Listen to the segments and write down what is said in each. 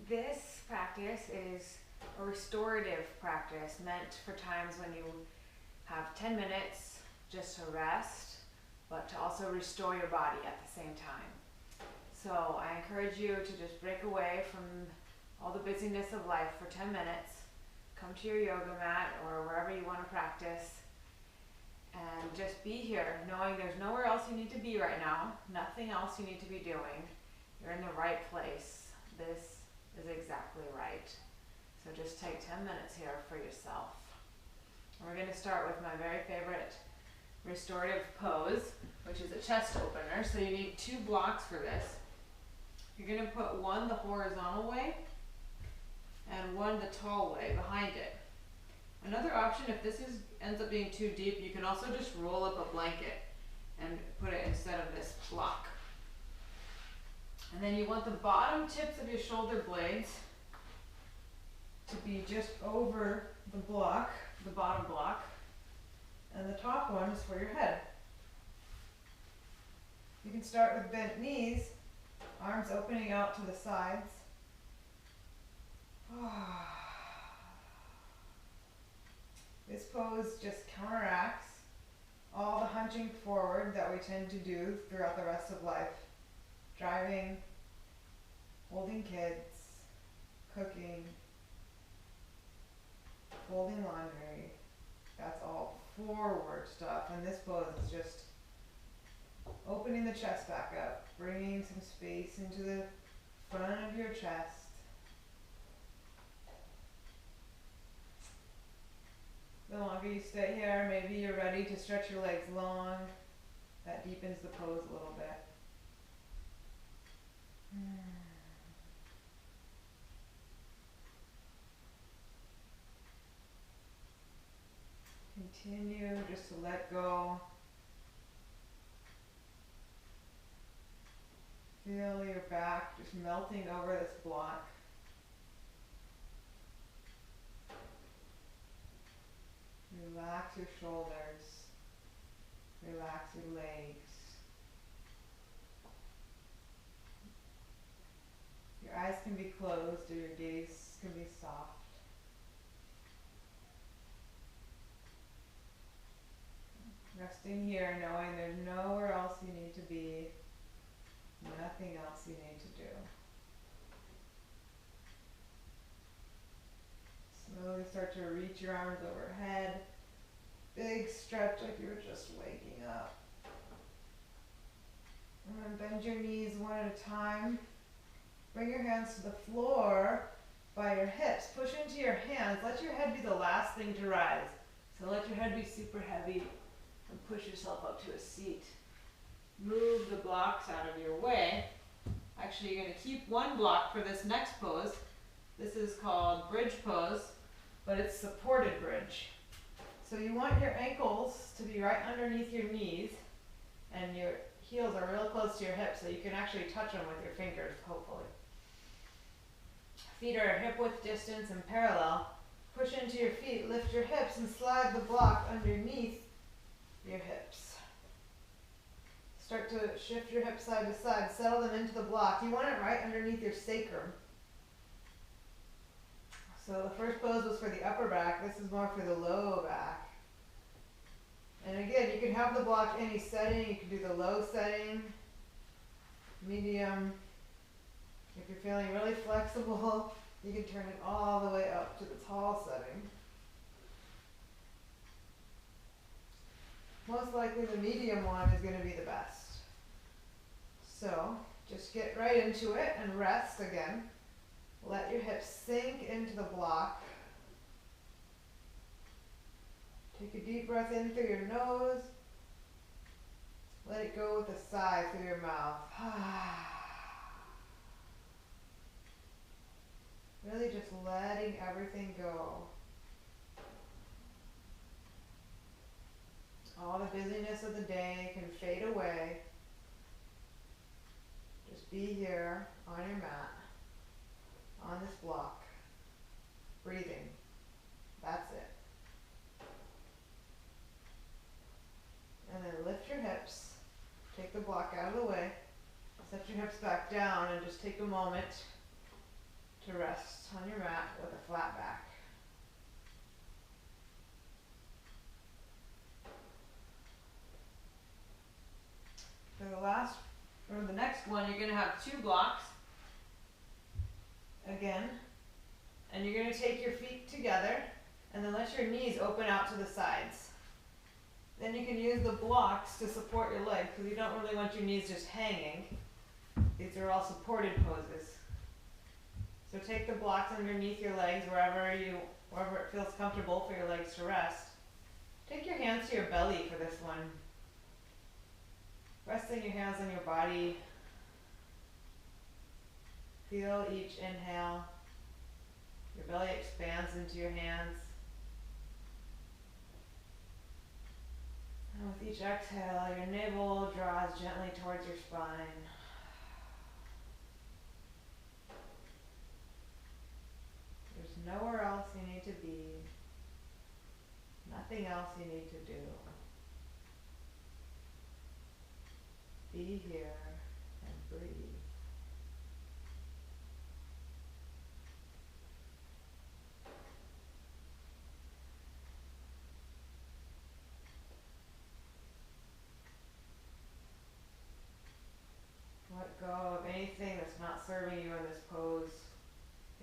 This practice is a restorative practice meant for times when you have 10 minutes just to rest, but to also restore your body at the same time. So I encourage you to just break away from all the busyness of life for 10 minutes, come to your yoga mat or wherever you want to practice, and just be here, knowing there's nowhere else you need to be right now, nothing else you need to be doing. You're in the right place. This is exactly right. So just take 10 minutes here for yourself. We're going to start with my very favorite restorative pose, which is a chest opener. So you need 2 blocks for this. You're going to put one the horizontal way and one the tall way behind it. Another option, if this ends up being too deep, you can also just roll up a blanket and put it instead of this block. And then you want the bottom tips of your shoulder blades to be just over the block, the bottom block, and the top one is for your head. You can start with bent knees, arms opening out to the sides. This pose just counteracts all the hunching forward that we tend to do throughout the rest of life. Driving, holding kids, cooking, folding laundry. That's all forward stuff, and this pose is just opening the chest back up, bringing some space into the front of your chest. The longer you stay here, maybe you're ready to stretch your legs long. That deepens the pose a little bit. Continue just to let go. Feel your back just melting over this block. Relax your shoulders. Relax your legs. Your eyes can be closed or your gaze can be soft. Resting here, knowing there's nowhere else you need to be, nothing else you need to do. Slowly start to reach your arms overhead. Big stretch like you were just waking up. And then bend your knees one at a time. Bring your hands to the floor by your hips. Push into your hands. Let your head be the last thing to rise. So let your head be super heavy and push yourself up to a seat. Move the blocks out of your way. Actually, you're going to keep one block for this next pose. This is called bridge pose, but it's supported bridge. So you want your ankles to be right underneath your knees, and your heels are real close to your hips, so you can actually touch them with your fingers, hopefully. Feet are hip width distance and parallel. Push into your feet, lift your hips, and slide the block underneath your hips. Start to shift your hips side to side, settle them into the block. You want it right underneath your sacrum. So the first pose was for the upper back, this is more for the low back. And again, you can have the block any setting, you can do the low setting, medium. If you're feeling really flexible, you can turn it all the way up to the tall setting. Most likely the medium one is going to be the best. So just get right into it and rest again. Let your hips sink into the block. Take a deep breath in through your nose. Let it go with a sigh through your mouth. Really just letting everything go. All the busyness of the day can fade away. Just be here on your mat, on this block, breathing. That's it. And then lift your hips, take the block out of the way, set your hips back down, and just take a moment to rest on your mat with a flat back. For the next one, you're going to have 2 blocks again, and you're going to take your feet together and then let your knees open out to the sides. Then you can use the blocks to support your legs because you don't really want your knees just hanging. These are all supported poses. So take the blocks underneath your legs wherever it feels comfortable for your legs to rest. Take your hands to your belly for this one. Resting your hands on your body. Feel each inhale. Your belly expands into your hands. And with each exhale, your navel draws gently towards your spine. There's nowhere else you need to be. Nothing else you need to do. Be here and breathe. Let go of anything that's not serving you in this pose.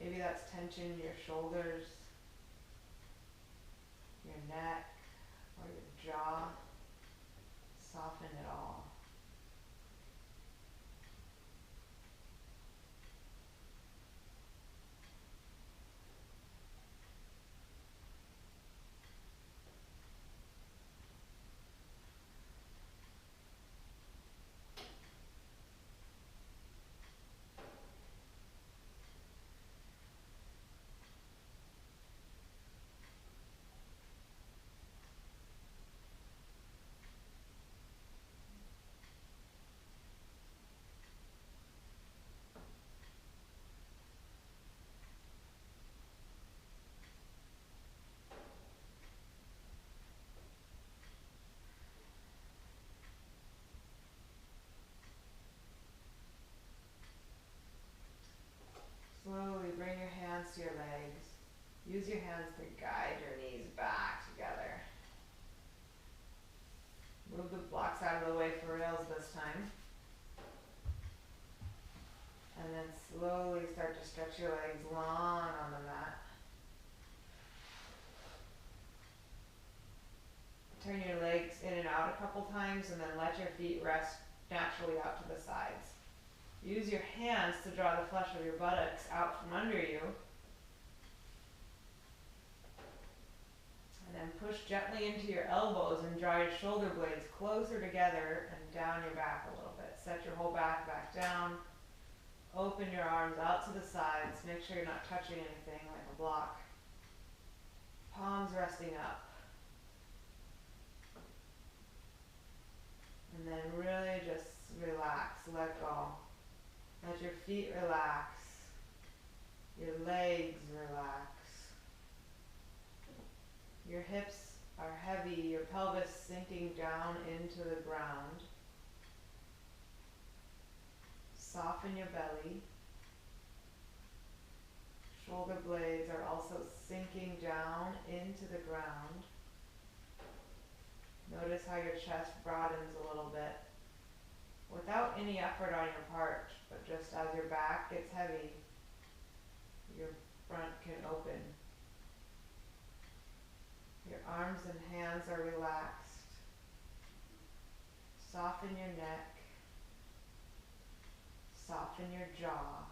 Maybe that's tension in your shoulders, your neck, or your jaw. Soften it all. Slowly bring your hands to your legs. Use your hands to guide your knees back together. Move the blocks out of the way for rails this time. And then slowly start to stretch your legs long on the mat. Turn your legs in and out a couple times and then let your feet rest naturally out to the sides. Use your hands to draw the flesh of your buttocks out from under you. And then push gently into your elbows and draw your shoulder blades closer together and down your back a little bit. Set your whole back down. Open your arms out to the sides. Make sure you're not touching anything like a block. Palms resting up. And then really just relax, let go. Let your feet relax. Your legs relax. Your hips are heavy, your pelvis sinking down into the ground. Soften your belly. Shoulder blades are also sinking down into the ground. Notice how your chest broadens a little bit without any effort on your part, but just as your back gets heavy, your front can open. Your arms and hands are relaxed. Soften your neck. Soften your jaw.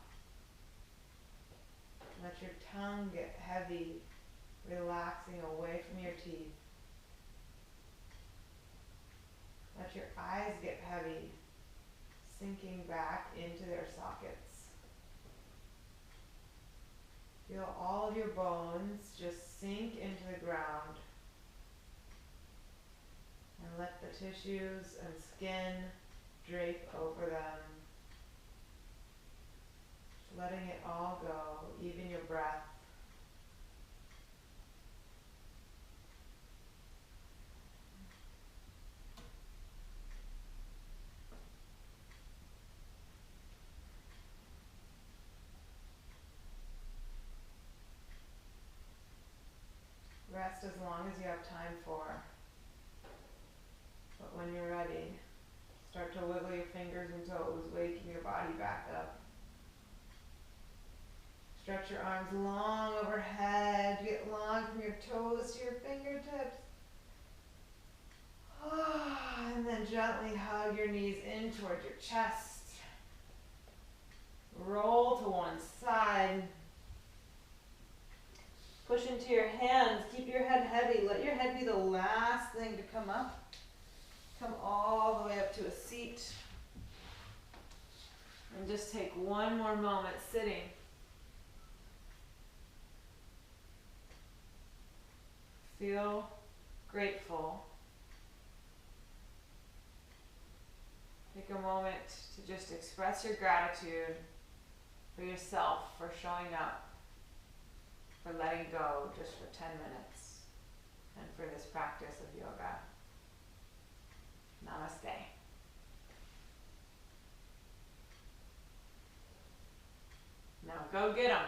Let your tongue get heavy, relaxing away from your teeth. Let your eyes get heavy, sinking back into their sockets. Feel all of your bones just sink into the ground. And let the tissues and skin drape over them. Letting it all go, even your breath. time for. But when you're ready, start to wiggle your fingers and toes, waking your body back up. Stretch your arms long overhead, get long from your toes to your fingertips. And then gently hug your knees in towards your chest. Roll to one side. Push into your hands. Keep your head heavy. Let your head be the last thing to come up. Come all the way up to a seat. And just take one more moment sitting. Feel grateful. Take a moment to just express your gratitude for yourself, for showing up, for letting go just for 10 minutes, and for this practice of yoga. Namaste. Now go get 'em.